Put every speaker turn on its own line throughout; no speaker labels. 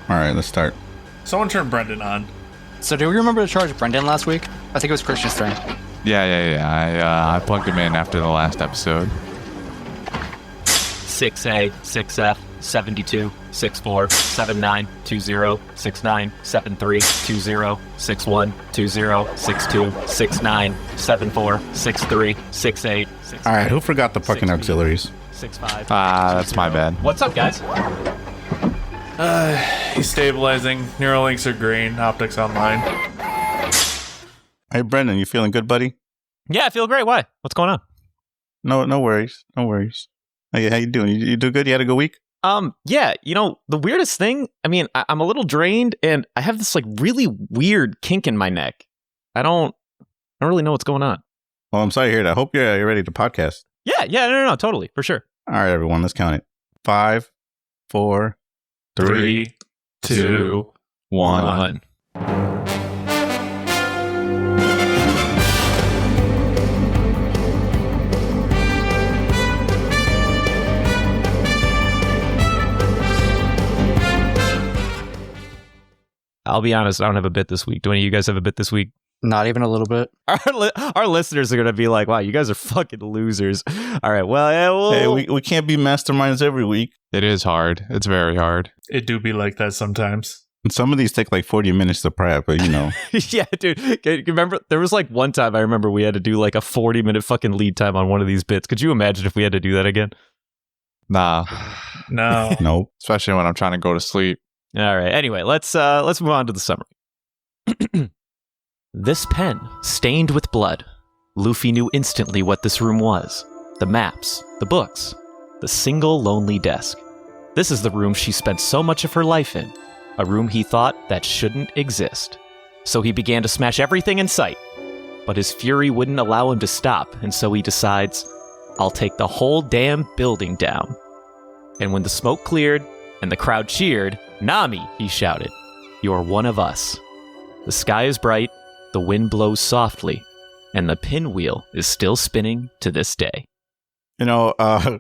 All right, let's start.
Someone turned Brendan on.
So do we remember to charge Brendan last week? I think it was Christian's turn.
Yeah. I plugged him in after the last episode.
6A, 6F, 72, 64, 79, 20, 69, 73, 20, 61, 20, 62, 69, 74, 63, 68, 68.
All right, who forgot the fucking auxiliaries?
65.
That's my bad.
What's up, guys?
He's stabilizing. Neuralinks are green. Optics online.
Hey, Brendan, you feeling good, buddy?
Yeah, I feel great. Why? What's going on?
No worries. Hey, how you doing? You do good? You had a good week?
Yeah, the weirdest thing, I'm a little drained and I have this like really weird kink in my neck. I don't really know what's going on.
Well, I'm sorry to hear that. I hope you're ready to podcast.
Yeah, no, totally, for sure.
All right, everyone, let's count it. 5, 4, 3,
2,
1. I'll be honest, I don't have a bit this week. Do any of you guys have a bit this week?
Not even a little bit.
Our listeners are going to be like, wow, you guys are fucking losers. All right, well, yeah, well.
Hey, we can't be masterminds every week.
It is hard. It's very hard.
It do be like that sometimes.
And some of these take like 40 minutes to prep, but
Yeah, dude. Remember, there was like one time I remember we had to do like a 40-minute fucking lead time on one of these bits. Could you imagine if we had to do that again?
Nah.
No.
Nope.
Especially when I'm trying to go to sleep.
All right. Anyway, let's move on to the summary. This pen, stained with blood. Luffy knew instantly what this room was. The maps, the books, the single lonely desk. This is the room she spent so much of her life in. A room he thought that shouldn't exist. So he began to smash everything in sight. But his fury wouldn't allow him to stop, and so he decides, I'll take the whole damn building down. And when the smoke cleared and the crowd cheered, Nami, he shouted, you're one of us. The sky is bright, the wind blows softly, and the pinwheel is still spinning to this day.
I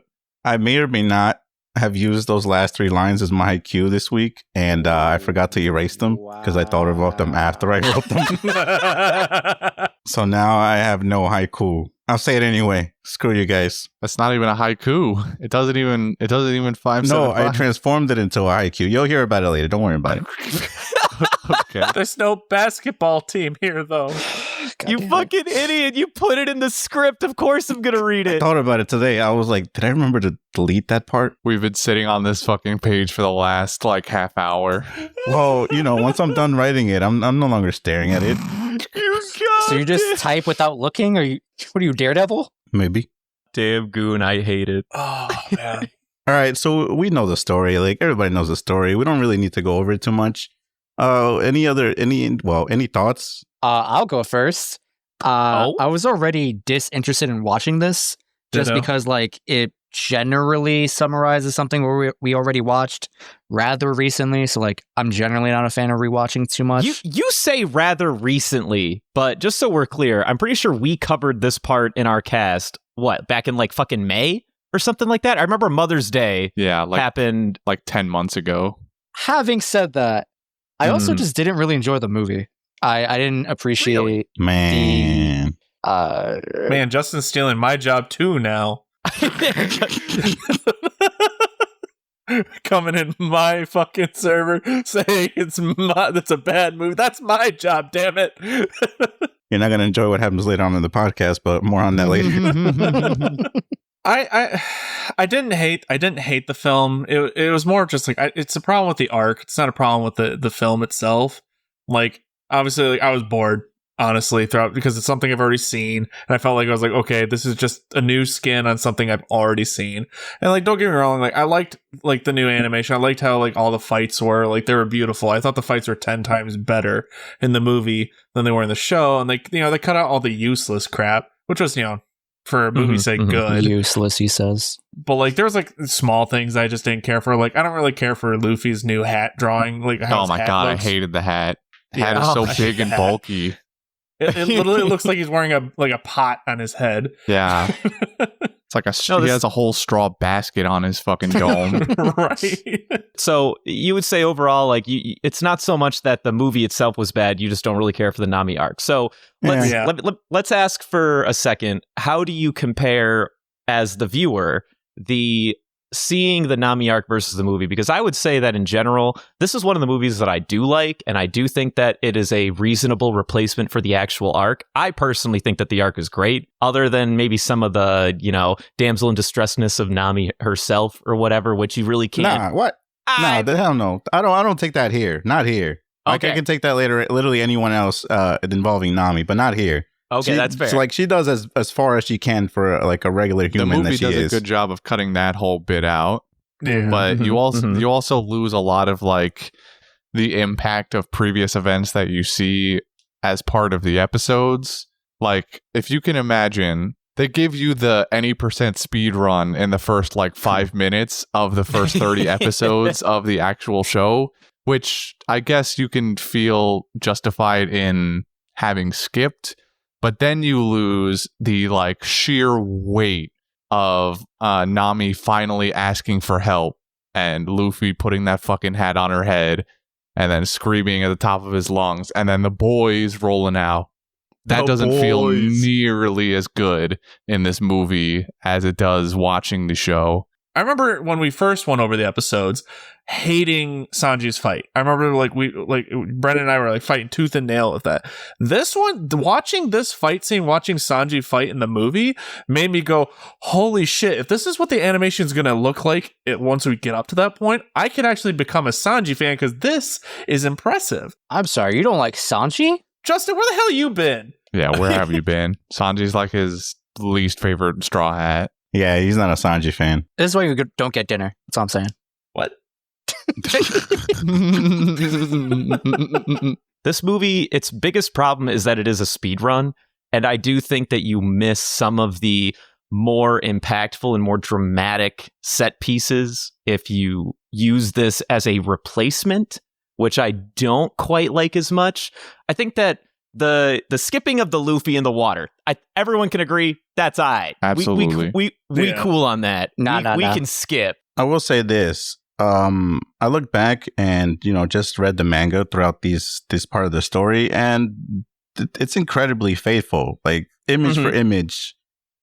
may or may not have used those last 3 lines as my cue this week, and I forgot to erase them because I thought about them after I wrote them. So now I have no haiku. I'll say it anyway. Screw you guys.
That's not even a haiku. It doesn't even 5.
No, I transformed it into a haiku. You'll hear about it later. Don't worry about it.
Okay.
There's no basketball team here, though.
You fucking idiot. You put it in the script. Of course I'm going to read
I
it.
thought about it today. I was like, did I remember to delete that part?
We've been sitting on this fucking page for the last like half hour.
Well, once I'm done writing it, I'm no longer staring at it.
So you just type without looking? What are you, Daredevil?
Maybe.
Damn goon, I hate it.
Oh, man.
All right, so we know the story. Like, everybody knows the story. We don't really need to go over it too much. Any thoughts?
I'll go first. I was already disinterested in watching this just
Ditto.
because like it generally summarizes something where we already watched rather recently. So like I'm generally not a fan of rewatching too much.
You say rather recently, but just so we're clear, I'm pretty sure we covered this part in our cast, back in like fucking May or something like that? I remember Mother's Day happened
like 10 months ago.
Having said that, I also just didn't really enjoy the movie. I didn't appreciate
Man.
Man, Justin's stealing my job too now. Coming in my fucking server saying that's a bad movie. That's my job, damn it.
You're not going to enjoy what happens later on in the podcast, but more on that later.
I didn't hate the film. It was more just like it's a problem with the arc. It's not a problem with the film itself. Like obviously, like, I was bored honestly throughout because it's something I've already seen, and I felt like I was like, okay, this is just a new skin on something I've already seen. And like, don't get me wrong, like I liked like the new animation. I liked how like all the fights were like they were beautiful. I thought the fights were 10 times better in the movie than they were in the show, and like they cut out all the useless crap, which was for a movie's sake, good.
Useless, he says.
But like, there was like small things I just didn't care for. Like, I don't really care for Luffy's new hat drawing. Like, how
oh my
his hat
god,
looks.
I hated the hat. The hat
Yeah.
is so big and bulky.
It literally looks like he's wearing a pot on his head.
Yeah. It's like
No,
he
this-
has a whole straw basket on his fucking dome.
Right.
So you would say overall, like, it's not so much that the movie itself was bad, you just don't really care for the Nami arc. So
Yeah.
let's ask for a second, how do you compare, as the viewer, the seeing the Nami arc versus the movie? Because I would say that in general, this is one of the movies that I do like, and I do think that it is a reasonable replacement for the actual arc. I personally think that the arc is great, other than maybe some of the, damsel in distressness of Nami herself or whatever, which you really can't.
Nah, what? Nah, the hell no. I don't take that here. Not here. Like,
Okay.
I can take that later. Literally anyone else involving Nami, but not here.
Okay, that's fair.
She does as far as she can for a regular
The
human
movie
that she
does
is.
a good job of cutting that whole bit out.
Yeah.
But
Mhm,
you also lose a lot of like the impact of previous events that you see as part of the episodes. Like, if you can imagine, they give you the any percent speed run in the first like 5 minutes of the first 30 episodes of the actual show, which I guess you can feel justified in having skipped, but then you lose the like sheer weight of Nami finally asking for help and Luffy putting that fucking hat on her head and then screaming at the top of his lungs and then the boys rolling out. That
The
doesn't feel
boys.
nearly as good in this movie as it does watching the show.
I remember when we first went over the episodes, hating Sanji's fight. I remember Brendan and I were like fighting tooth and nail with that. This one, watching this fight scene, watching Sanji fight in the movie, made me go, "Holy shit! If this is what the animation is gonna look like once we get up to that point, I can actually become a Sanji fan because this is impressive."
I'm sorry, you don't like Sanji?
Justin, where the hell you been?
Yeah, where have you been? Sanji's like his least favorite Straw Hat.
Yeah, he's not a Sanji fan.
This is why you don't get dinner. That's all I'm saying.
What?
This movie, its biggest problem is that it is a speed run, and I do think that you miss some of the more impactful and more dramatic set pieces if you use this as a replacement, which I don't quite like as much. I think that the skipping of the Luffy in the water, everyone can agree that's all right.
Absolutely.
We
Yeah.
cool on that.
Nah.
We can skip.
I will say this. I look back and just read the manga throughout this part of the story, and it's incredibly faithful. Like image for image,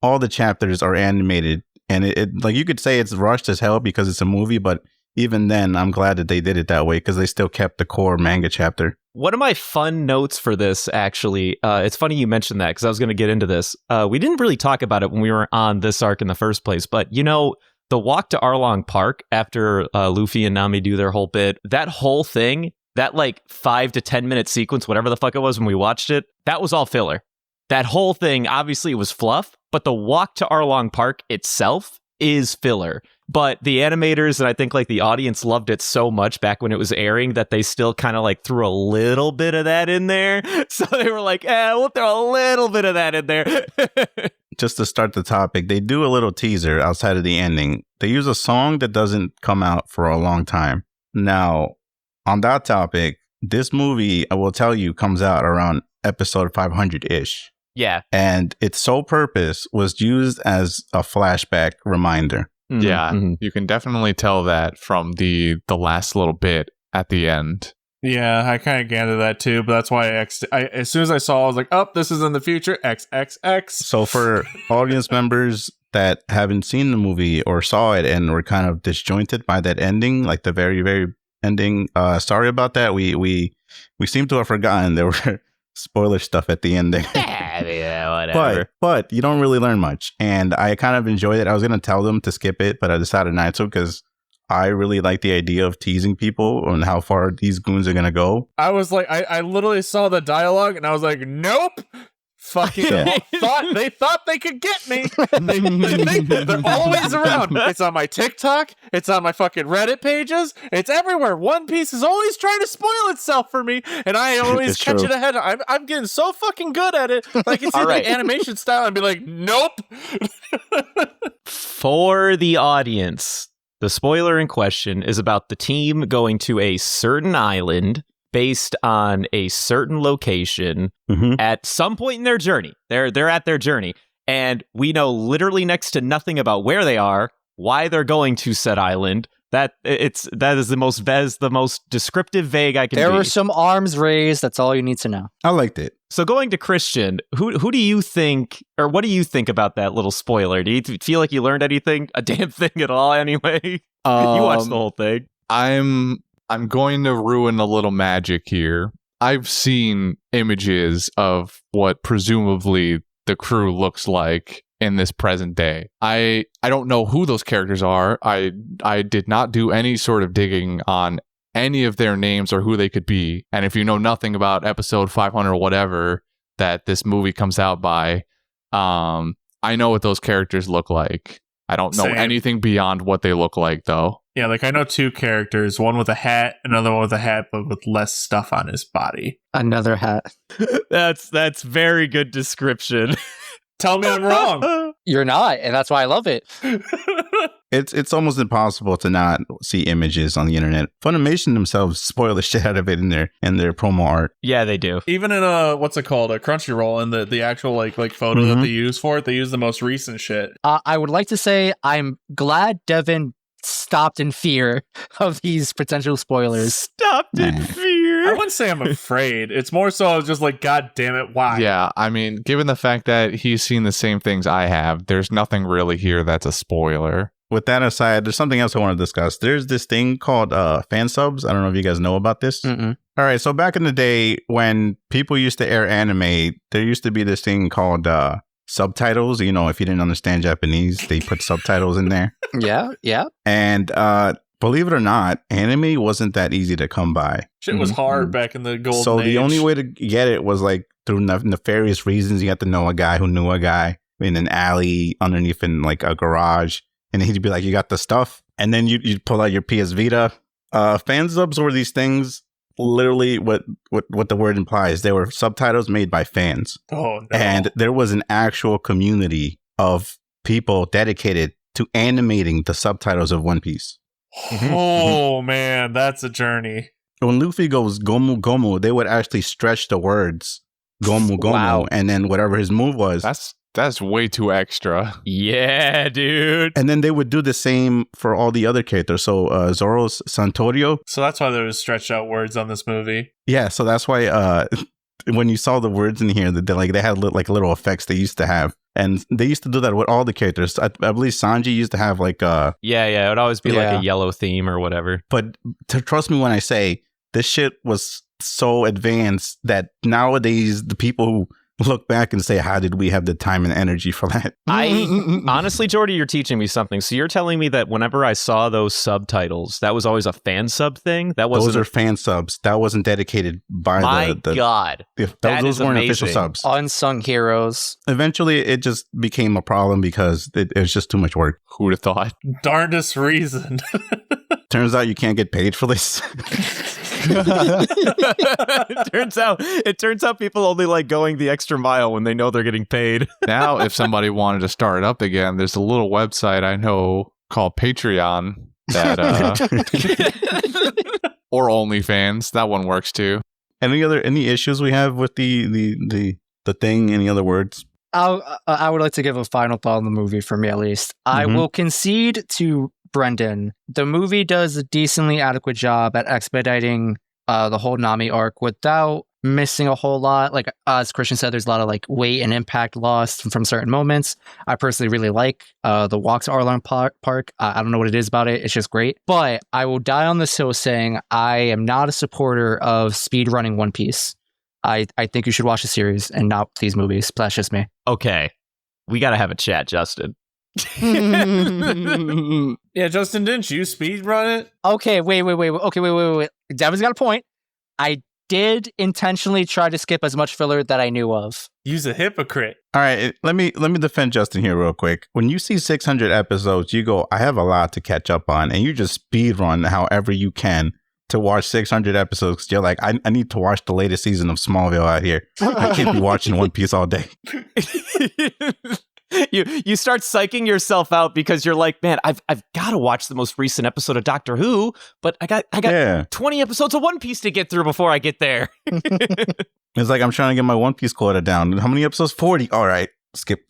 all the chapters are animated, and it like you could say it's rushed as hell because it's a movie, but even then, I'm glad that they did it that way because they still kept the core manga chapter.
One of my fun notes for this, actually, it's funny you mentioned that because I was going to get into this. We didn't really talk about it when we were on this arc in the first place, but the walk to Arlong Park after Luffy and Nami do their whole bit, that whole thing, that like 5 to 10 minute sequence, whatever the fuck it was when we watched it, that was all filler. That whole thing, obviously it was fluff, but the walk to Arlong Park itself is filler. But the animators and I think like the audience loved it so much back when it was airing that they still kind of like threw a little bit of that in there. So they were like, we'll throw a little bit of that in there.
Just to start the topic, they do a little teaser outside of the ending. They use a song that doesn't come out for a long time. Now, on that topic, this movie, I will tell you, comes out around episode 500-ish.
Yeah.
And its sole purpose was used as a flashback reminder.
Mhm,
Yeah,
mhm.
you can definitely tell that from the last little bit at the end.
Yeah, I kind of gathered that too, but that's why as soon as I saw, I was like, "Oh, this is in the future." XXX.
So for audience members that haven't seen the movie or saw it and were kind of disjointed by that ending, like the very, very ending, sorry about that. We seem to have forgotten there were spoiler stuff at the ending.
Yeah, whatever.
But you don't really learn much. And I kind of enjoyed it. I was going to tell them to skip it, but I decided not to because I really like the idea of teasing people on how far these goons are going to go.
I was like, I literally saw the dialogue and I was like, "Nope." Fucking
Yeah.
they thought they could get me. They're always around. It's on my TikTok. It's on my fucking Reddit pages. It's everywhere. One Piece is always trying to spoil itself for me, and I always
It's
catch
true.
it ahead. I'm getting so fucking good at it. I can see
All right.
the animation style and be like, "Nope."
For the audience, the spoiler in question is about the team going to a certain island based on a certain location
Mhm.
at some point in their journey. They're at their journey. and we know literally next to nothing about where they are, why they're going to said island. That is the most descriptive vague I can be.
There were some arms raised. That's all you need to know.
I liked it.
So going to Christian, who do you think, or what do you think about that little spoiler? Do you feel like you learned anything, a damn thing at all? Anyway, you watched the whole thing.
I'm going to ruin a little magic here. I've seen images of what presumably the crew looks like in this present day. I don't know who those characters are. I did not do any sort of digging on any of their names or who they could be. And if you know nothing about episode 500 or whatever that this movie comes out by, I know what those characters look like. I don't know anything beyond what they look like, though.
Yeah, like I know two characters, one with a hat, another one with a hat, but with less stuff on his body.
Another hat.
That's very good description.
Tell me I'm wrong.
You're not, and that's why I love it.
It's almost impossible to not see images on the internet. Funimation themselves spoil the shit out of it in their promo art.
Yeah, they do.
Even in a Crunchyroll, and the actual like photo that they use for it, they use the most recent shit.
I would like to say I'm glad Devin stopped in fear of these potential spoilers.
Stopped in fear.
I wouldn't say I'm afraid. It's more so just like, God damn it, why?
Yeah, I mean, given the fact that he's seen the same things I have, there's nothing really here that's a spoiler.
With that aside, there's something else I want to discuss. There's this thing called fan subs. I don't know if you guys know about this.
Mm-mm.
All right, so back in the day when people used to air anime, there used to be this thing called subtitles. You know, if you didn't understand Japanese, they put subtitles in there.
Yeah.
And believe it or not, anime wasn't that easy to come by.
Shit was hard back in the golden age.
So the only way to get it was like through nefarious reasons. You had to know a guy who knew a guy in an alley underneath in like a garage. And he'd be like, you got the stuff? And then you'd pull out your PS Vita. Fan subs were these things, literally what the word implies. They were subtitles made by fans.
Oh, no.
And there was an actual community of people dedicated to animating the subtitles of One Piece.
Oh, man, that's a journey.
When Luffy goes Gomu Gomu, they would actually stretch the words Gomu Gomu.
Wow.
And then whatever his move was.
That's way too extra.
Yeah, dude.
And then they would do the same for all the other characters. So Zoro's Santorio.
So that's why there was stretched out words on this movie.
Yeah, so that's why when you saw the words in here, they had little effects they used to have. And they used to do that with all the characters. I believe Sanji used to have like
Yeah, it would always be like a yellow theme or whatever.
But trust me when I say this shit was so advanced that nowadays the people who look back and say, how did we have the time and energy for that?
Honestly, Jordy, you're teaching me something. So you're telling me that whenever I saw those subtitles, that was always a fan sub thing?
Those are fan subs. That wasn't dedicated by the
God.
Those weren't
amazing.
official subs.
Unsung heroes.
Eventually, it just became a problem because it was just too much work.
Who'd have thought?
Darndest reason.
Turns out you can't get paid for this.
It turns out people only like going the extra mile when they know they're getting paid.
Now, if somebody wanted to start it up again, there's a little website I know called Patreon that or OnlyFans. That one works too.
Any issues we have with the thing? Any other words?
I would like to give a final thought on the movie for me, at least. I will concede to Brendan. The movie does a decently adequate job at expediting the whole Nami arc without missing a whole lot. Like, as Christian said, there's a lot of like weight and impact lost from certain moments. I personally really like the walk to Arlong Park. I don't know what it is about it. It's just great. But I will die on this hill saying I am not a supporter of speedrunning One Piece. I think you should watch the series and not these movies. That's just me.
Okay. We got to have a chat, Justin.
Yeah, Justin, didn't you speedrun it?
Okay, wait. Okay, wait. Devin's got a point. I did intentionally try to skip as much filler that I knew of.
Use a hypocrite.
All right, let me defend Justin here real quick. When you see 600 episodes, you go, I have a lot to catch up on, and you just speed run however you can to watch 600 episodes. You're like, I need to watch the latest season of Smallville out here. I can't be watching One Piece all day.
You start psyching yourself out because you're like, man, I've got to watch the most recent episode of Doctor Who, but I got 20 episodes of One Piece to get through before I get there.
It's like I'm trying to get my One Piece quota down. How many episodes? 40. All right, skip.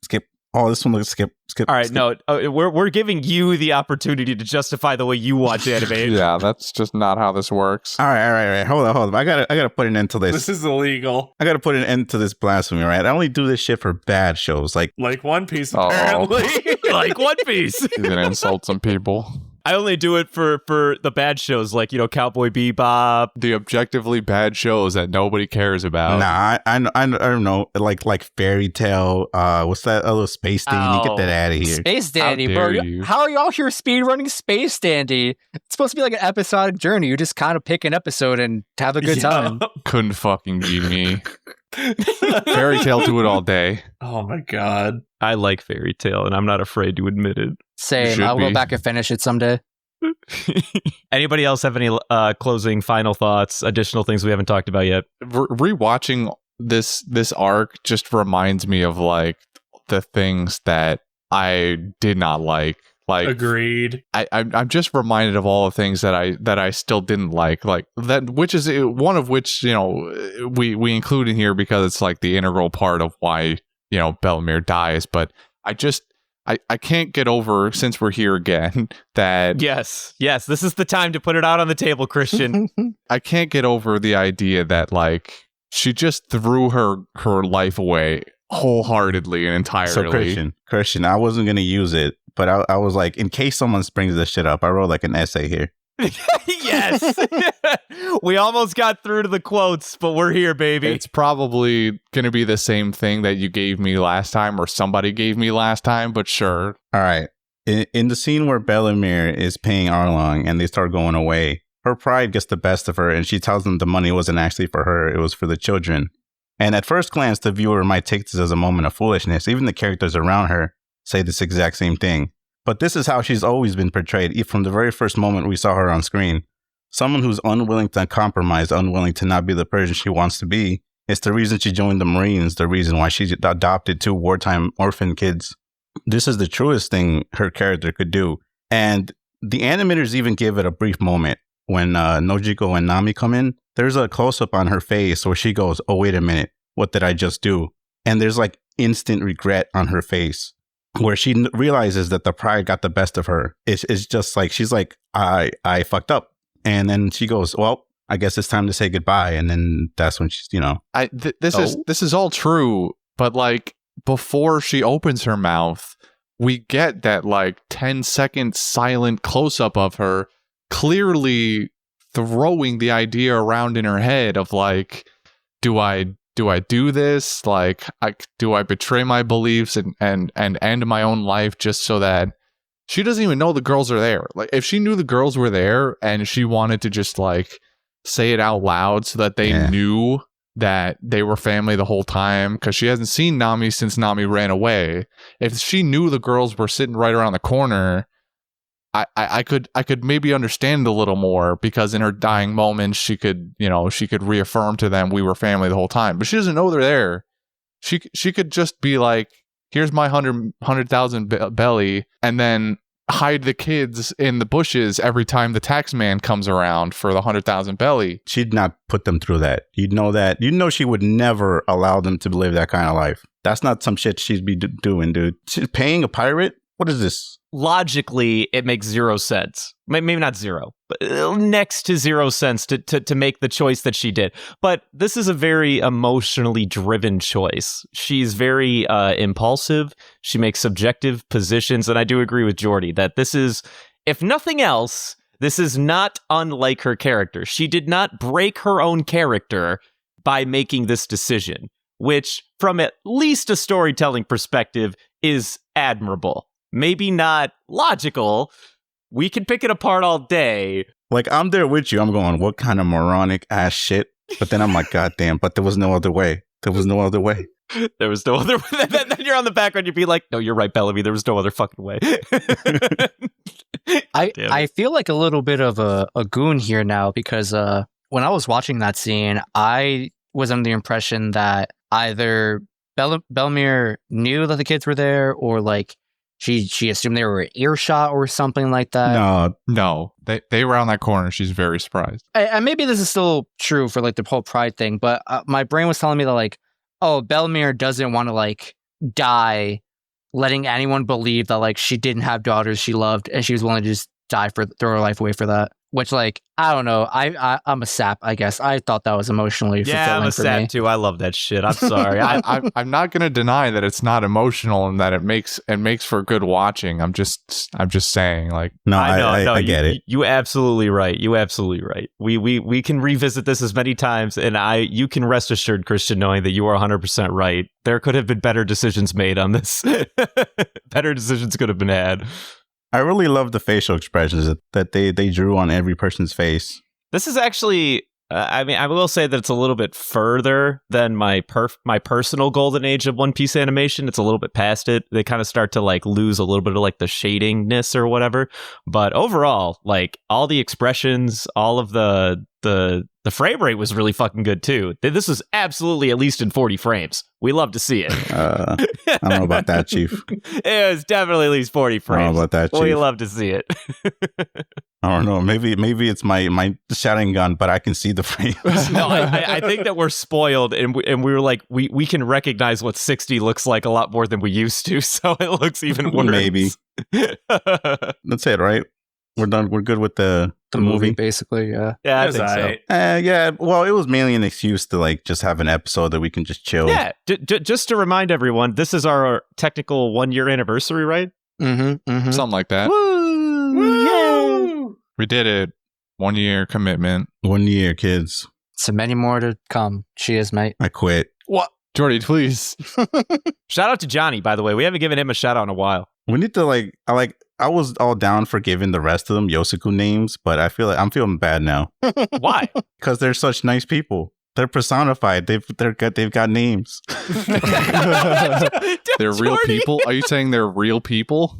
Skip. Oh, this one looks skip.
All right,
skip.
no, we're giving you the opportunity to justify the way you watch anime.
Yeah, that's just not how this works.
All right. Hold on. I gotta put an end to this.
This is illegal.
I gotta put an end to this blasphemy, right? I only do this shit for bad shows. Like
One Piece,
Uh-oh.
apparently.
Like One Piece.
He's gonna insult some people.
I only do it for the bad shows like, Cowboy Bebop.
The objectively bad shows that nobody cares about.
nah, I don't know. Like Fairy Tale. What's that other Space Dandy? Get that out of here.
Space Dandy,
How
bro.
dare you.
How are y'all here speedrunning Space Dandy? It's supposed to be like an episodic journey. You just kind of pick an episode and have a good time.
Couldn't fucking be me. Fairy Tale do it all day.
Oh my god.
I like Fairy Tale, and I'm not afraid to admit it.
Same.
Should
I'll go
be.
back and finish it someday.
Anybody else have any closing final thoughts, additional things we haven't talked about yet?
Rewatching this arc just reminds me of like the things that I did not like. Like
Agreed.
I'm just reminded of all the things that I still didn't like that, which is one of which we include in here because it's like the integral part of why Bellemere dies. But I can't get over, since we're here again, that
Yes, this is the time to put it out on the table, Christian.
I can't get over the idea that like she just threw her life away wholeheartedly and entirely.
So Christian, I wasn't gonna use it, but I was like, in case someone brings this shit up, I wrote like an essay here.
Yes. We almost got through to the quotes, but we're here, baby.
It's probably going to be the same thing that you gave me last time or somebody gave me last time, but sure.
All right. In the scene where Bellemere is paying Arlong and they start going away, her pride gets the best of her and she tells them the money wasn't actually for her, it was for the children. And at first glance, the viewer might take this as a moment of foolishness. Even the characters around her say this exact same thing. But this is how she's always been portrayed from the very first moment we saw her on screen. Someone who's unwilling to compromise, unwilling to not be the person she wants to be. It's the reason she joined the Marines, the reason why she adopted 2 wartime orphan kids. This is the truest thing her character could do. And the animators even give it a brief moment. When Nojiko and Nami come in, there's a close-up on her face where she goes, oh, wait a minute, what did I just do? And there's like instant regret on her face, where she realizes that the pride got the best of her. It's just like, she's like, I fucked up. And then she goes, well, I guess it's time to say goodbye. And then that's when she's,
This is all true, but like before she opens her mouth, we get that like 10-second silent close-up of her clearly throwing the idea around in her head of like, do I do this? Like, do I betray my beliefs and end my own life just so that she doesn't even know the girls are there? Like, if she knew the girls were there and she wanted to just like say it out loud so that they knew that they were family the whole time, because she hasn't seen Nami since Nami ran away. If she knew the girls were sitting right around the corner, I could maybe understand a little more, because in her dying moments she could reaffirm to them we were family the whole time. But she doesn't know they're there. She could just be like, here's my 100,000 belly, and then hide the kids in the bushes every time the tax man comes around for the 100,000 belly.
She'd not put them through that. You'd know she would never allow them to live that kind of life. That's not some shit she'd be doing, dude. She's paying a pirate? What is this?
Logically, it makes 0 sense. Maybe not 0, but next to 0 sense to make the choice that she did. But this is a very emotionally driven choice. She's very impulsive. She makes subjective positions. And I do agree with Jordy that this is, if nothing else, this is not unlike her character. She did not break her own character by making this decision, which, from at least a storytelling perspective, is admirable. Maybe not logical. We can pick it apart all day.
Like, I'm there with you. I'm going, what kind of moronic ass shit? But then I'm like, God damn, but there was no other way. There was no other way.
There was no other way. Then you're on the background, you'd be like, no, you're right, Bellamy. There was no other fucking way.
I feel like a little bit of a goon here now, because when I was watching that scene, I was under the impression that either Bellemere knew that the kids were there, or like she assumed they were earshot or something like that.
No, they were on that corner. She's very surprised.
And maybe this is still true for like the whole pride thing, but my brain was telling me that like, oh, Bellemere doesn't want to like die letting anyone believe that like she didn't have daughters she loved and she was willing to just throw her life away for that. Which, like, I don't know. I'm a sap, I guess. I thought that was emotionally fulfilling
Yeah, I'm a
for me.
sap too. I love that shit. I'm sorry.
I'm not going to deny that it's not emotional and that it makes for good watching. I'm just saying, like,
No,
I
get it.
You absolutely right. You absolutely right. We can revisit this as many times, and you can rest assured, Christian, knowing that you are 100% right. There could have been better decisions made on this. Better decisions could have been had.
I really love the facial expressions that they drew on every person's face.
This is actually, I mean, I will say that it's a little bit further than my personal golden age of One Piece animation. It's a little bit past it. They kind of start to like lose a little bit of like the shadingness or whatever. But overall, like all the expressions, all of the frame rate was really fucking good too. This was absolutely at least in 40 frames. We love to see it.
I don't know about that, Chief.
It was definitely at least 40 frames.
I don't know about that, Chief.
We love to see it.
I don't know. Maybe it's my shouting gun, but I can see the frames.
No, I think that we're spoiled, and we were like we can recognize what 60 looks like a lot more than we used to, so it looks even worse.
Maybe. That's it, right? We're done. We're good with the movie,
basically. Yeah.
Yeah, I think so.
Yeah. Well, it was mainly an excuse to like just have an episode that we can just chill.
Yeah. Just to remind everyone, this is our technical 1-year anniversary, right?
Mm-hmm.
something like that.
Woo!
We did it. 1 year commitment.
1 year, kids.
So many more to come. Cheers, mate.
I quit.
What?
Jordy, please.
Shout out to Johnny, by the way. We haven't given him a shout out in a while.
We need to I was all down for giving the rest of them Yosuku names, but I feel like I'm feeling bad now
Why?
because they're such nice people. They're personified. They've got names.
They're real people? Are you saying they're real people?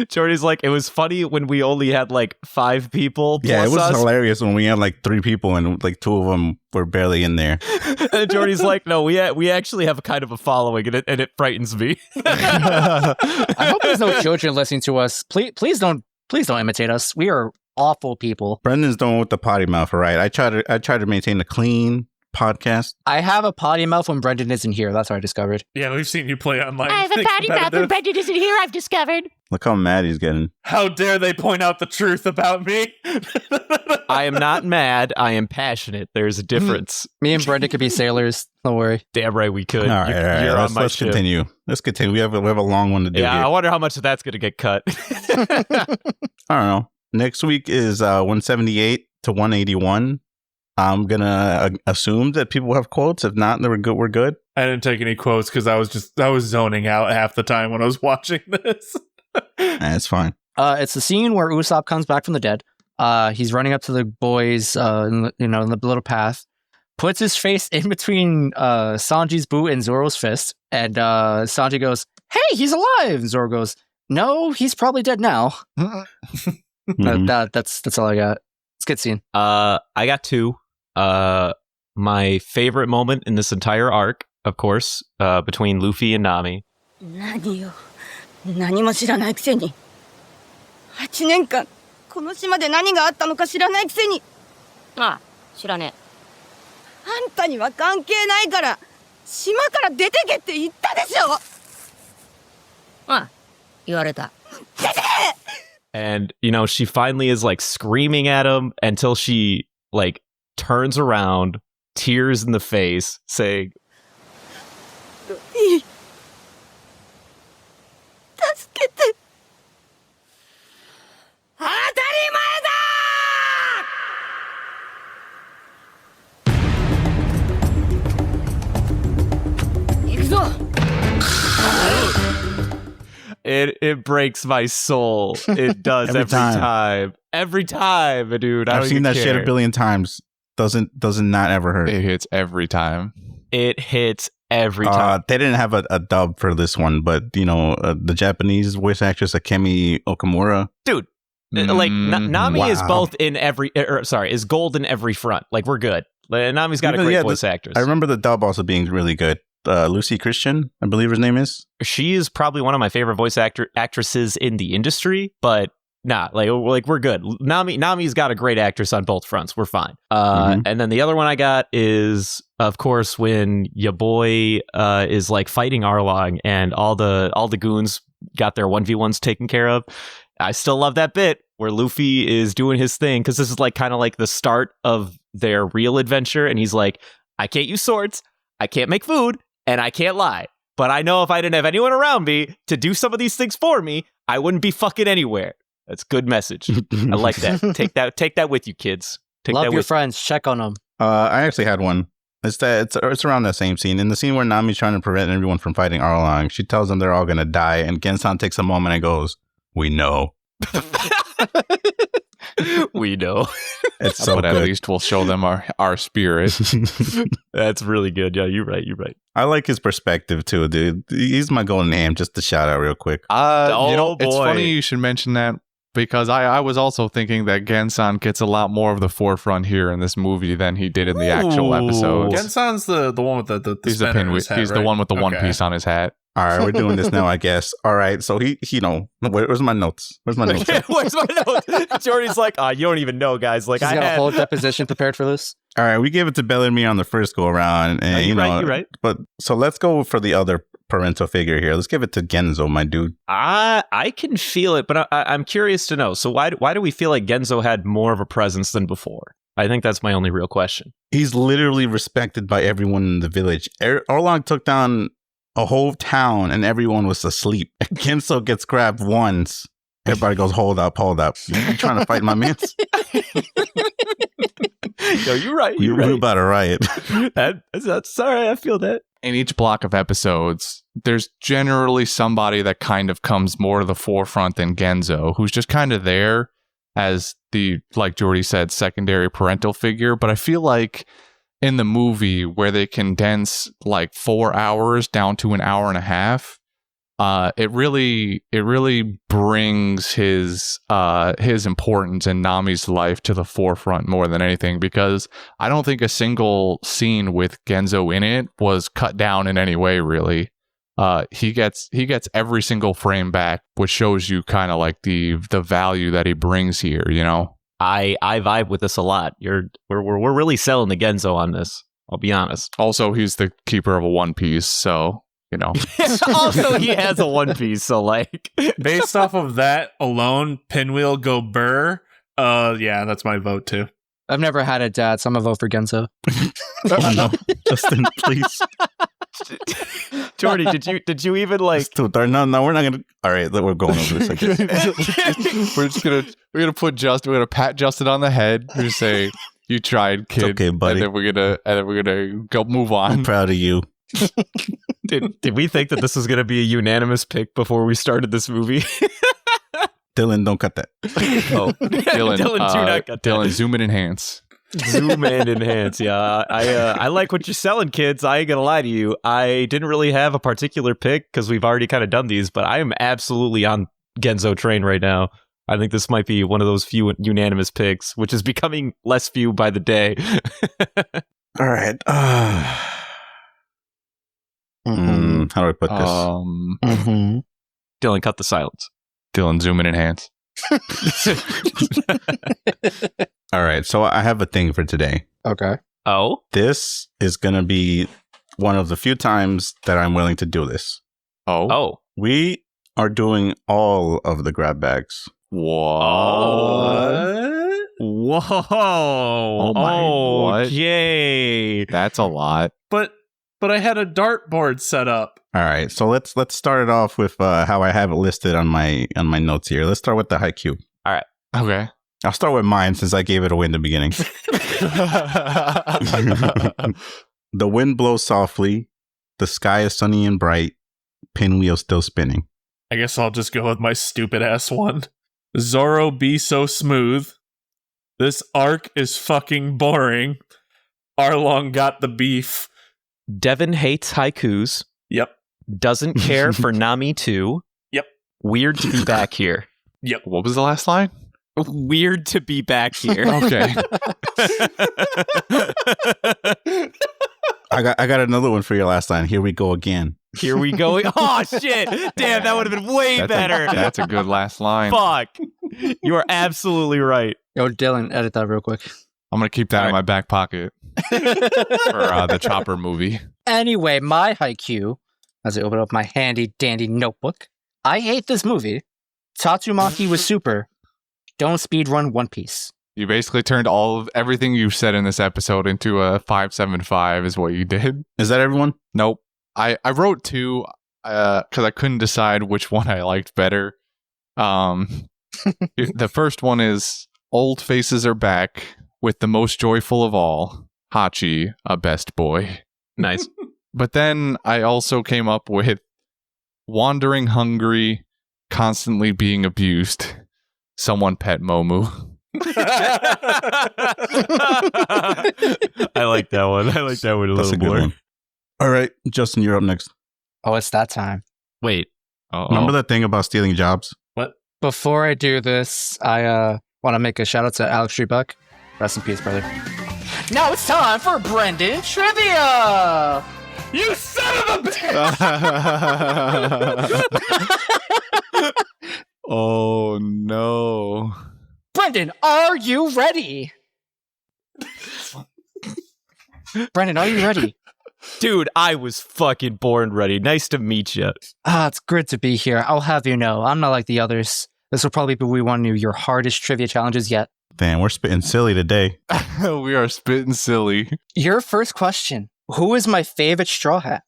Jordy's like, it was funny when we only had like 5 people.
Yeah, it
plus
was
us.
hilarious when we had like 3 people and like 2 of them were barely in there.
And Jordy's like, no, we actually have a kind of a following, and it frightens me.
I hope there's no children listening to us. Please don't imitate us. We are awful people.
Brendan's the one with the potty mouth, all right? I try to maintain a clean podcast.
I have a potty mouth when Brendan isn't here. That's what I discovered.
Yeah, we've seen you play online.
I have a potty mouth when Brendan isn't here, I've discovered.
Look how mad he's getting.
How dare they point out the truth about me?
I am not mad. I am passionate. There's a difference.
Me and Brendan could be sailers. Don't worry.
Damn right we could.
All right,
You're on my
let's
ship.
continue. Let's continue. We have a long one to do
Yeah,
here.
I wonder how much of that's going to get cut.
I don't know. Next week is 178 to 181. I'm gonna assume that people have quotes. If not, then we're good.
I didn't take any quotes because I was zoning out half the time when I was watching this.
It's fine.
It's the scene where Usopp comes back from the dead. He's running up to the boys, in the little path, puts his face in between Sanji's boot and Zoro's fist, and Sanji goes, "Hey, he's alive!" And Zoro goes, "No, he's probably dead now."
Mhm.
That's all I got. It's a good scene.
I got 2. My favorite moment in this entire arc, of course, between Luffy and Nami.
何よ。何も知らないくせに。8年間、この島で何があったのか知らないくせに。ああ、知らねえ。あんたには関係ないから、島から出てけって言ったでしょ。ああ、言われた。出てけ!
And, she finally is like screaming at him until she like turns around, tears in the face, saying,
助けて。当たり前だ。行くぞ。
It breaks my soul. It does
Every
every time. Every time, dude.
I've seen that shit a billion times. Doesn't not ever hurt.
It hits every time.
It hits every time.
They didn't have a dub for this one, but the Japanese voice actress Akemi Okamura.
Dude, like Nami is
Wow.
both in every is gold in every front. Like we're good. Nami's got a great voice actress.
I remember the dub also being really good. Lucy Christian, I believe her name is.
She is probably one of my favorite voice actresses in the industry, but like we're good. Nami's got a great actress on both fronts. We're fine. And then the other one I got is, of course, when your boy is like fighting Arlong and all the goons got their 1v1s taken care of. I still love that bit where Luffy is doing his thing, because this is like kind of like the start of their real adventure, and he's like, I can't use swords, I can't make food, and I can't lie. But I know if I didn't have anyone around me to do some of these things for me, I wouldn't be fucking anywhere. That's good message. I like that. Take that with you, kids.
Love your friends. Check on them.
I actually had one. It's around that same scene. In the scene where Nami's trying to prevent everyone from fighting Arlong, she tells them they're all gonna die, and Gensan takes a moment and goes, "We know."
We know.
It's so
but
good.
at least we'll show them our spirit.
That's really good. Yeah, you're right.
I like his perspective too, dude. He's my golden ham. Just to shout out real quick.
It's
boy.
funny you should mention that, because I was also thinking that Gensan gets a lot more of the forefront here in this movie than he did in the actual episode.
Gensan's the one with the
He's the
spinner in
pinwheel.
his hat,
He's the
right?
one with the one
Okay.
piece on his hat.
All right, we're doing this now, I guess. All right, so he where's my notes? Where's my notes?
Where's my notes? Jordy's like, you don't even know, guys. Like,
He's
I
got a
had...
whole deposition prepared for this.
All right, we gave it to Bellamy on the first go around, and
you're right.
But so let's go for the other parental figure here. Let's give it to Genzo, my dude.
I can feel it, but I'm curious to know. So why do we feel like Genzo had more of a presence than before? I think that's my only real question.
He's literally respected by everyone in the village. Arlong took down a whole town, and everyone was asleep. Genzo gets grabbed once. Everybody goes, hold up. You trying to fight my man?
No, you're right.
You're about to riot.
That's all right. I feel that.
In each block of episodes, there's generally somebody that kind of comes more to the forefront than Genzo, who's just kind of there as the, like Jordy said, secondary parental figure. But I feel like in the movie, where they condense like 4 hours down to an hour and a half, it really brings his importance in Nami's life to the forefront more than anything, because I don't think a single scene with Genzo in it was cut down in any way, really. He gets every single frame back, which shows you kind of like the value that he brings here, you know.
I vibe with this a lot. We're really selling the Genzo on this. I'll be honest.
Also, he's the keeper of a One Piece, so you know.
Also, he has a One Piece, so like,
Based off of that alone, Pinwheel go burr. Yeah, that's my vote too.
I've never had a dad, so I'm gonna vote for Genzo.
Oh, no. Justin, please.
Jordy, did you even like?
It's too dark. No, we're not gonna. All right, we're going over this. I guess.
we're gonna pat Justin on the head. We're gonna say, "You tried, kid."
It's okay, buddy.
And then we're gonna go move on.
I'm proud of you.
Did we think that this was gonna be a unanimous pick before we started this movie?
Dylan, don't cut that.
Oh,
Dylan,
do not cut that.
Dylan, zoom and enhance.
Zoom and enhance. Yeah, I like what you're selling, kids. I ain't gonna lie to you. I didn't really have a particular pick because we've already kind of done these, but I am absolutely on Genzo train right now. I think this might be one of those few unanimous picks, which is becoming less few by the day.
All right. How do I put this?
Dylan, cut the silence.
Dylan, zoom and enhance.
All right. So I have a thing for today.
Okay.
Oh?
This is going to be one of the few times that I'm willing to do this.
Oh.
We are doing all of the grab bags.
What?
Whoa.
Oh my, what?
Okay.
That's a lot.
But I had a dartboard set up.
All right. So let's start it off with how I have it listed on my notes here. Let's start with the haiku.
Okay.
I'll start with mine since I gave it away in the beginning. The wind blows softly. The sky is sunny and bright. Pinwheel still spinning.
I guess I'll just go with my stupid ass one. Zoro be so smooth. This arc is fucking boring. Arlong got the beef.
Devin hates haikus.
Yep.
Doesn't care for Nami too.
Yep.
Weird to be back here.
Yep.
What was the last line?
Weird to be back here.
Okay.
I got another one for your last line. Here we go again.
Here we go. Oh, shit. Damn, that would have been way better.
That's a good last line.
Fuck. You are absolutely right.
Yo, Dylan, edit that real quick.
I'm going to keep that in my back pocket for the Chopper movie.
Anyway, my haiku, as I open up my handy dandy notebook, I hate this movie. Tatsumaki was super. Don't speedrun One Piece.
You basically turned everything you said in this episode into a 575 is what you did.
Is that everyone?
Nope. I wrote 2 because I couldn't decide which one I liked better. The first one is Old Faces Are Back with the most joyful of all, Hachi, a best boy.
Nice.
But then I also came up with Wandering Hungry, Constantly Being Abused, Someone Pet Momu.
I like that one. I like that one a
That's
little
a good
more.
one. All right, Justin, you're up next.
Oh, it's that time.
Wait.
Remember that thing about stealing jobs?
Before I do this, I want to make a shout out to Alex Trebek. Rest in peace, brother. Now it's time for Brendan Trivia!
You son of a bitch!
Oh no.
Brendan, are you ready? Brendan, are you ready?
Dude, I was fucking born ready. Nice to meet you.
It's good to be here. I'll have you know, I'm not like the others. This will probably be one of your hardest trivia challenges yet.
Damn, we're spitting silly today.
We are spitting silly.
Your first question. Who is my favorite Straw Hat?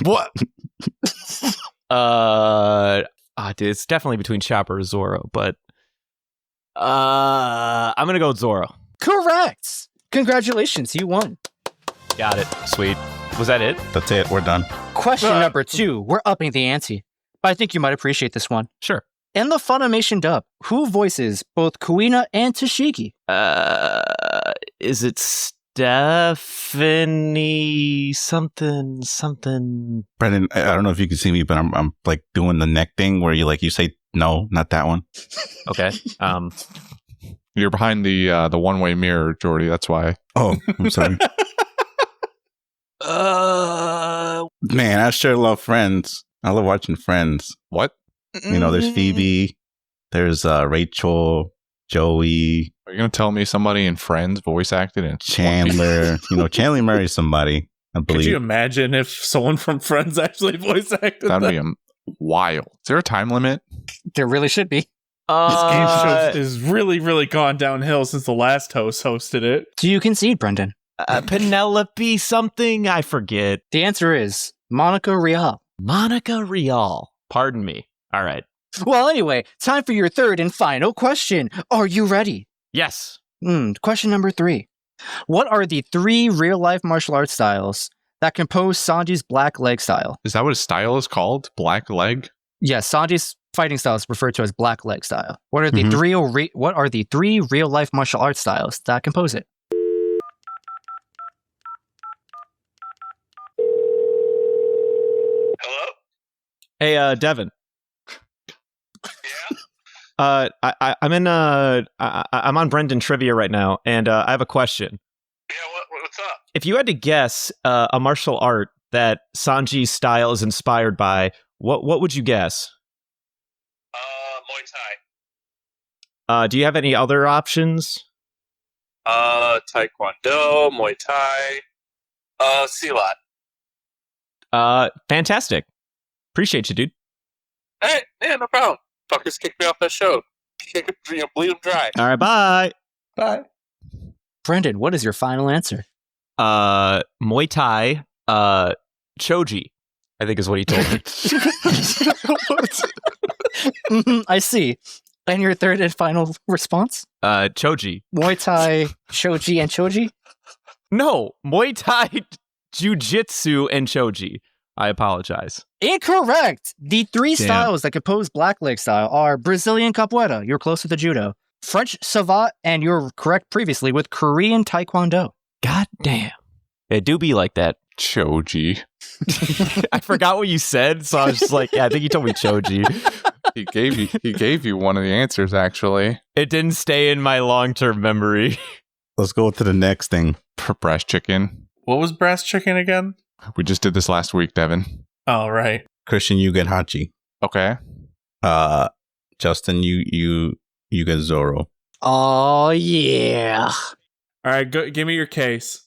What?
Dude, it's definitely between Chopper or Zoro, but I'm gonna go with Zoro.
Correct! Congratulations, you won.
Got it. Sweet. Was that it?
That's it. We're done.
Question number 2. We're upping the ante. But I think you might appreciate this one.
Sure.
In the Funimation dub, who voices both Kuina and Tashigi?
Is it Stephanie something?
Brendan, I don't know if you can see me, but I'm like doing the neck thing where you say no, not that one.
Okay.
You're behind the one-way mirror, Jordy. That's why.
Oh, I'm sorry. Man, I sure love Friends. I love watching Friends.
What?
You know, there's Phoebe, there's Rachel, Joey.
Are you going to tell me somebody in Friends voice acted in
Chandler? Chandler marries somebody, I believe.
Could you imagine if someone from Friends actually voice acted
That'd
that?
be wild. Is there a time limit?
There really should be.
This game show is really, really gone downhill since the last host hosted it.
Do you concede, Brendan?
Penelope something? I forget.
The answer is Monica Rial.
Monica Rial. Pardon me. All right.
Well, anyway, time for your third and final question. Are you ready?
Yes.
Question number 3. What are the 3 real-life martial arts styles that compose Sanji's black leg style?
Is that what his style is called? Black leg?
Yes, Sanji's fighting style is referred to as black leg style. What are the three real-life martial arts styles that compose it?
Hello?
Hey, Devin.
Yeah?
I'm on Brendan Trivia right now, and I have a question.
Yeah, what's up?
If you had to guess a martial art that Sanji's style is inspired by, what would you guess?
Muay Thai.
Do you have any other options?
Taekwondo, Muay Thai, Silat.
Fantastic. Appreciate you, dude.
Hey, yeah, no problem. Fuckers kicked me off that show. Bleed them dry.
All right, bye.
Bye.
Brendan, what is your final answer?
Muay Thai, Choji, I think is what he told me.
I see. And your third and final response?
Choji.
Muay Thai, Shoji, and Choji?
No, Muay Thai, Jiu-Jitsu, and Choji. I apologize.
Incorrect! The 3
Damn.
styles that compose black leg style are Brazilian capoeira, you're closer to judo, French savate, and you're correct previously with Korean taekwondo.
God damn. It do be like that.
Choji.
I forgot what you said, so I was just like, yeah, I think you told me Choji.
He gave you one of the answers, actually.
It didn't stay in my long-term memory.
Let's go to the next thing.
Breast chicken.
What was brass chicken again?
We just did this last week, Devin.
Oh, right.
Christian, you get Hachi.
Okay.
Justin, you get Zoro.
Oh, yeah.
All right, give me your case.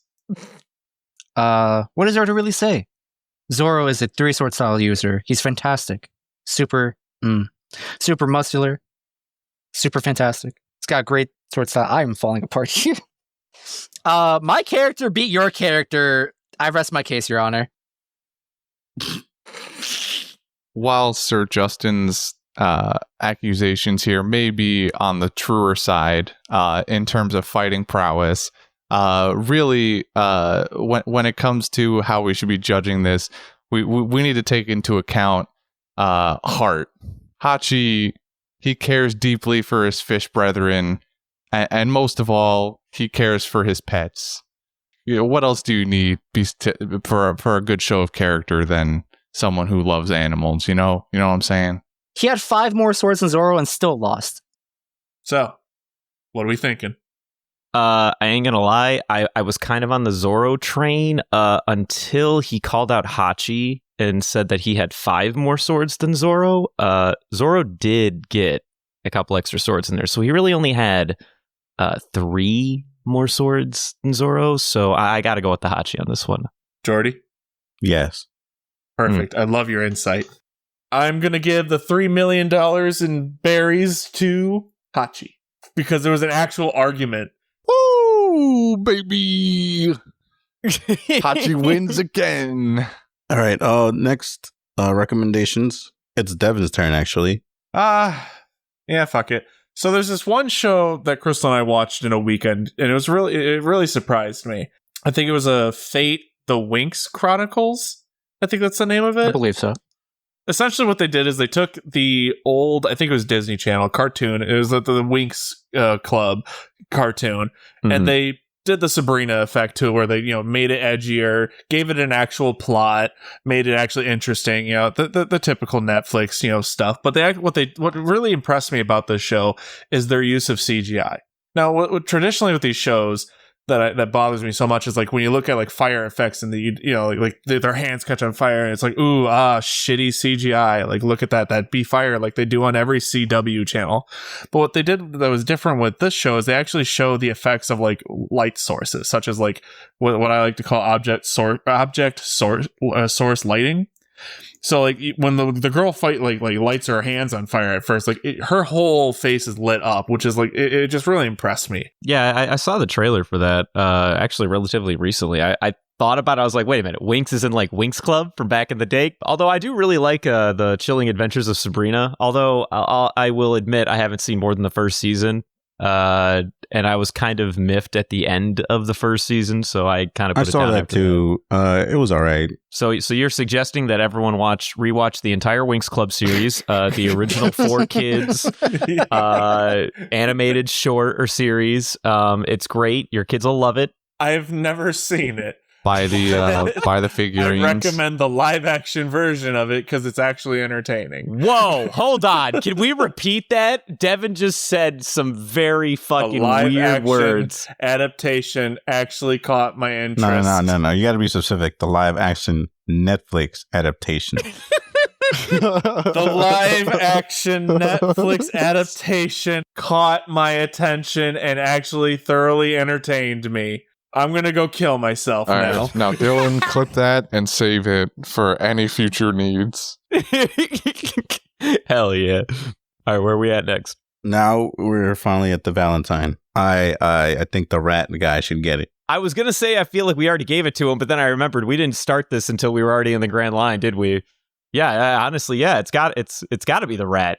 What is there to really say? Zoro is a 3-sword style user. He's fantastic. Super Super muscular, super fantastic. It's got great sword style. I am falling apart here. My character beat your character. I rest my case, Your Honor.
While Sir Justin's accusations here may be on the truer side in terms of fighting prowess, really, when it comes to how we should be judging this, we need to take into account heart. Hachi, he cares deeply for his fish brethren, and most of all, he cares for his pets. You know, what else do you need for a good show of character than someone who loves animals? You know what I'm saying?
He had 5 more swords than Zoro and still lost.
So, what are we thinking?
I ain't gonna lie, I was kind of on the Zoro train until he called out Hachi and said that he had 5 more swords than Zoro. Zoro did get a couple extra swords in there, so he really only had 3 more swords than Zoro, so I gotta go with the Hachi on this one.
Jordy?
Yes.
Perfect. I love your insight. I'm gonna give the $3 million in berries to Hachi because there was an actual argument.
Woo, baby! Hachi wins again.
All right. Next recommendations. It's Devin's turn, actually.
Yeah, fuck it. So there's this one show that Crystal and I watched in a weekend, and it really surprised me. I think it was a Fate the Winx Chronicles. I think that's the name of it.
I believe so.
Essentially what they did is they took the old, I think it was Disney Channel cartoon. It was the Winx Club cartoon. And they did the Sabrina effect to it where they, made it edgier, gave it an actual plot, made it actually interesting, the typical Netflix, stuff. But what really impressed me about this show is their use of CGI. Now, what traditionally with these shows that bothers me so much is like when you look at like fire effects and their hands catch on fire and it's like, shitty CGI. Like look at that be fire like they do on every CW channel. But what they did that was different with this show is they actually show the effects of like light sources, such as like what I like to call object source lighting. So like when the girl fight like lights her hands on fire at first, like her whole face is lit up, which is like it just really impressed me.
Yeah, I saw the trailer for that actually relatively recently. I thought about it. I was like, wait a minute, Winx is in like Winx Club from back in the day. Although I do really like the Chilling Adventures of Sabrina. Although I will admit I haven't seen more than the first season. And I was kind of miffed at the end of the first season, so I kind of put it down.
I saw that too. It was all right.
So you're suggesting that everyone rewatch the entire Winx Club series, the original 4 kids animated short or series. It's great. Your kids will love it.
I've never seen it.
Buy the figurines.
I recommend the live action version of it because it's actually entertaining.
Whoa, hold on. Can we repeat that? Devin just said some very fucking weird words.
Adaptation actually caught my interest.
No. You got to be specific. The live action Netflix adaptation.
The live action Netflix adaptation caught my attention and actually thoroughly entertained me. I'm going to go kill myself now.
Right. Now, Dylan, clip that and save it for any future needs.
Hell yeah. All right, where are we at next?
Now we're finally at the Valentine. I think the rat guy should get it.
I was going to say I feel like we already gave it to him, but then I remembered we didn't start this until we were already in the grand line, did we? Yeah, honestly, yeah, it's got to be the rat.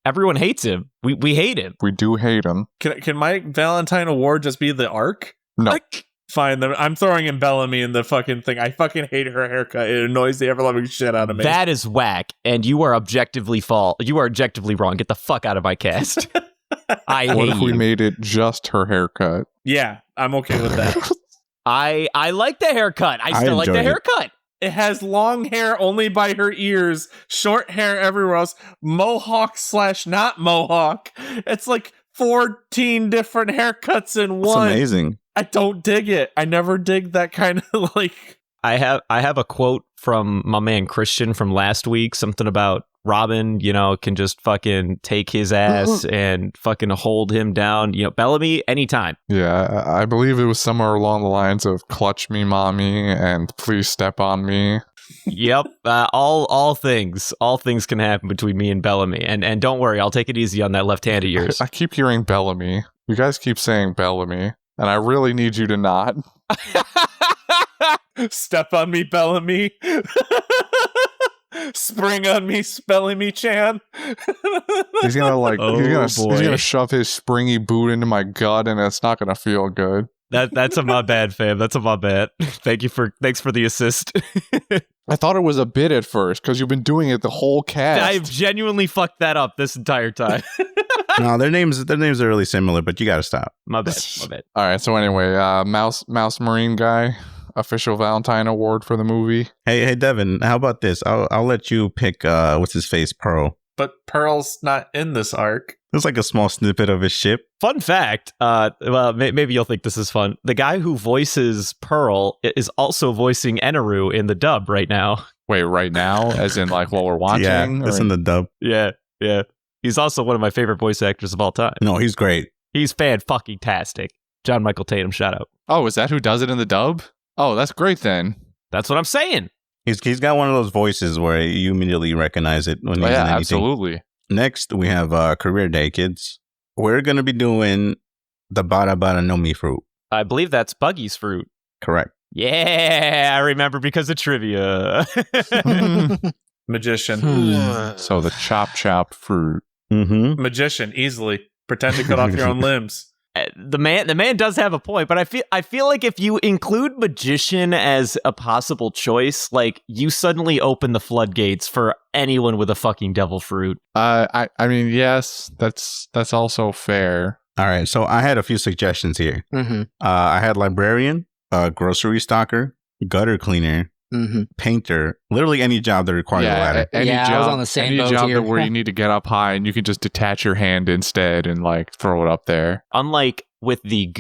Everyone hates him. We hate him.
We do hate him.
Can my Valentine award just be the arc?
No.
Fine, I'm throwing in Bellamy in the fucking thing. I fucking hate her haircut. It annoys the ever-loving shit out of me.
That is whack, and you are objectively wrong. Get the fuck out of my cast. I hate
What if we
you.
made it just her haircut?
Yeah, I'm okay with that.
I like the haircut. I still like the
enjoyed it.
haircut.
It has long hair only by her ears, short hair everywhere else, mohawk / not mohawk. It's like 14 different haircuts in
It's
one.
amazing.
I don't dig it. I never dig that kind of like.
I have a quote from my man Christian from last week, something about Robin, can just fucking take his ass and fucking hold him down. Bellamy, anytime.
Yeah, I believe it was somewhere along the lines of "Clutch me, mommy," and "Please step on me."
Yep. All things can happen between me and Bellamy. And don't worry, I'll take it easy on that left hand of yours.
I keep hearing Bellamy. You guys keep saying Bellamy, and I really need you to not.
Step on me, Bellamy. Spring on me, Bellamy Chan.
He's gonna he's
boy.
gonna shove his springy boot into my gut, and it's not gonna feel good.
That's a my bad, fam. That's a my bad. Thanks for the assist.
I thought it was a bit at first because you've been doing it the whole cast.
I've genuinely fucked that up this entire time.
No, their names are really similar, but you got to stop.
My bad.
All right. So anyway, Mouse Marine guy, official Valentine Award for the movie.
Hey, Devin, how about this? I'll let you pick what's his face, Pearl.
But Pearl's not in this arc.
There's like a small snippet of his ship.
Fun fact, maybe you'll think this is fun. The guy who voices Pearl is also voicing Eneru in the dub right now.
Wait, right now? As in like while we're watching?
Yeah, it's in the dub.
Yeah. He's also one of my favorite voice actors of all time.
No, he's great.
He's fan-fucking-tastic. John Michael Tatum, shout out.
Oh, is that who does it in the dub? Oh, that's great then.
That's what I'm saying.
He's got one of those voices where you immediately recognize it when he's in anything.
Absolutely.
Next, we have Career Day, kids. We're going to be doing the Bara Bara Nomi fruit.
I believe that's Buggy's fruit.
Correct.
Yeah, I remember because of trivia.
Magician.
So the chop fruit.
Mm-hmm.
Magician, easily. Pretend to cut off your own limbs.
The man does have a point, but I feel like if you include magician as a possible choice, like you suddenly open the floodgates for anyone with a fucking devil fruit.
I mean, yes, that's also fair.
All right, so I had a few suggestions here.
Mm-hmm.
I had librarian, grocery stocker, gutter cleaner, painter, literally any job that requires a ladder.
Any
Yeah,
job,
I was on the same
any
boat
job
here.
where you need to get up high and you can just detach your hand instead and like throw it up there.
Unlike with the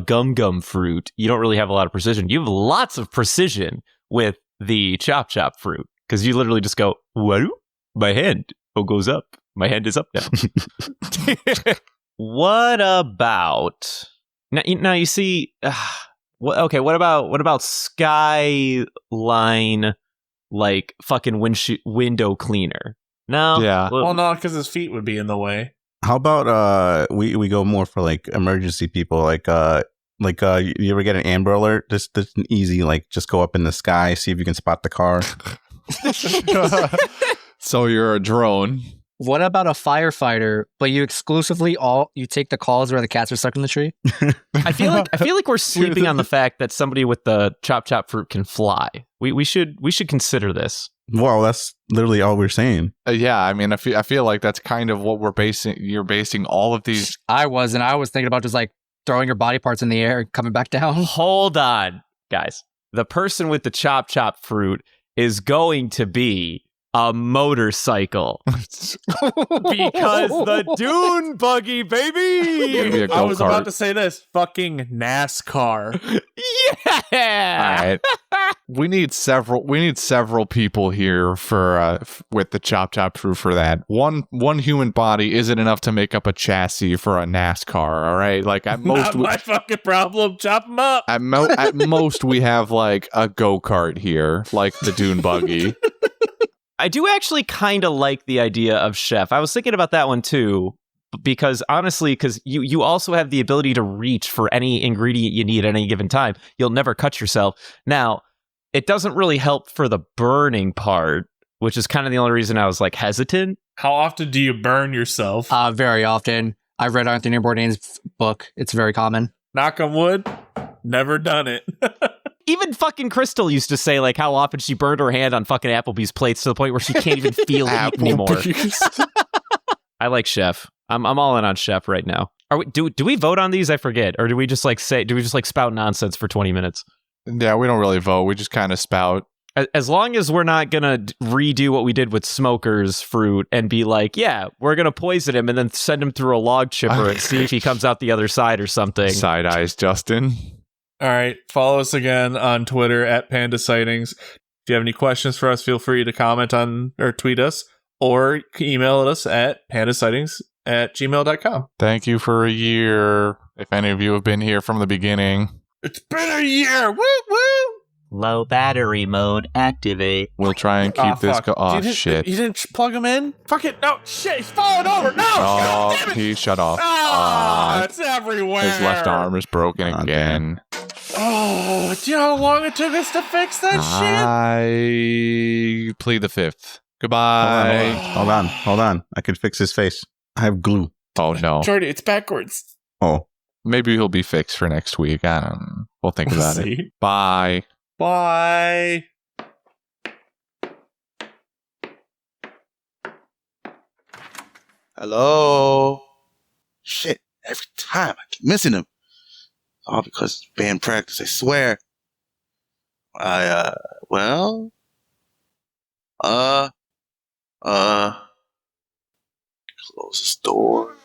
gum fruit, you don't really have a lot of precision. You have lots of precision with the chop fruit because you literally just go, "What? My hand goes up. My hand is up now." What about now? You see, what about Skyline, like fucking window cleaner? No,
Yeah.
Well, no, because his feet would be in the way.
How about we go more for like emergency people, like you ever get an Amber Alert? This an easy, like just go up in the sky, see if you can spot the car.
So you're a drone.
What about a firefighter, but you take the calls where the cats are stuck in the tree?
I feel like we're sleeping on the fact that somebody with the chop fruit can fly. We should consider this.
Well, that's literally all we're saying.
Yeah, I mean, I feel like that's kind of what you're basing all of these.
I was thinking about just like throwing your body parts in the air and coming back down.
Hold on, guys. The person with the chop fruit is going to be a motorcycle because the Dune buggy, baby.
I was about to say this. Fucking NASCAR.
Yeah.
All right. We need several people here for with the chop fruit for that. One human body isn't enough to make up a chassis for a NASCAR. All right, like at most,
Not my fucking problem. Chop them up.
at most we have like a go-kart here, like the Dune buggy.
I do actually kind of like the idea of chef. I was thinking about that one too, because honestly, you also have the ability to reach for any ingredient you need at any given time. You'll never cut yourself. Now, it doesn't really help for the burning part, which is kind of the only reason I was like hesitant.
How often do you burn yourself?
Very often. I read Anthony Bourdain's book. It's very common.
Knock on wood. Never done it.
Even fucking Crystal used to say like how often she burned her hand on fucking Applebee's plates to the point where she can't even feel it anymore. I like chef. I'm all in on chef right now. Are we do we vote on these? I forget. Or do we just like spout nonsense for 20 minutes?
Yeah, we don't really vote. We just kind of spout.
As long as we're not gonna redo what we did with Smoker's fruit and be like, yeah, we're gonna poison him and then send him through a log chipper and see if he comes out the other side or something.
Side eyes, Justin.
All right. Follow us again on Twitter at Panda Sightings. If you have any questions for us, feel free to comment on or tweet us. or you can email us at pandasightings@gmail.com.
Thank you for a year. If any of you have been here from the beginning,
It's been a year. Woo woo.
Low battery mode activate.
we'll try and keep this
fuck.
Oh,
You didn't-
shit.
You didn't plug him in? Fuck it. No, shit. He's falling over. No. God
Oh,
damn it.
he shut off.
It's everywhere.
His left arm is broken
Oh,
again.
Oh, do you know how long it took us to fix that
I plead the fifth. Goodbye.
Hold on. I can fix his face. I have glue.
Oh, no.
shit? Jordy, it's backwards.
Oh.
Maybe he'll be fixed for next week. I don't know. We'll think
We'll
about it.
see.
Bye.
Bye.
Hello? Shit, every time I keep missing him. All because it's band practice, I swear. Close this door.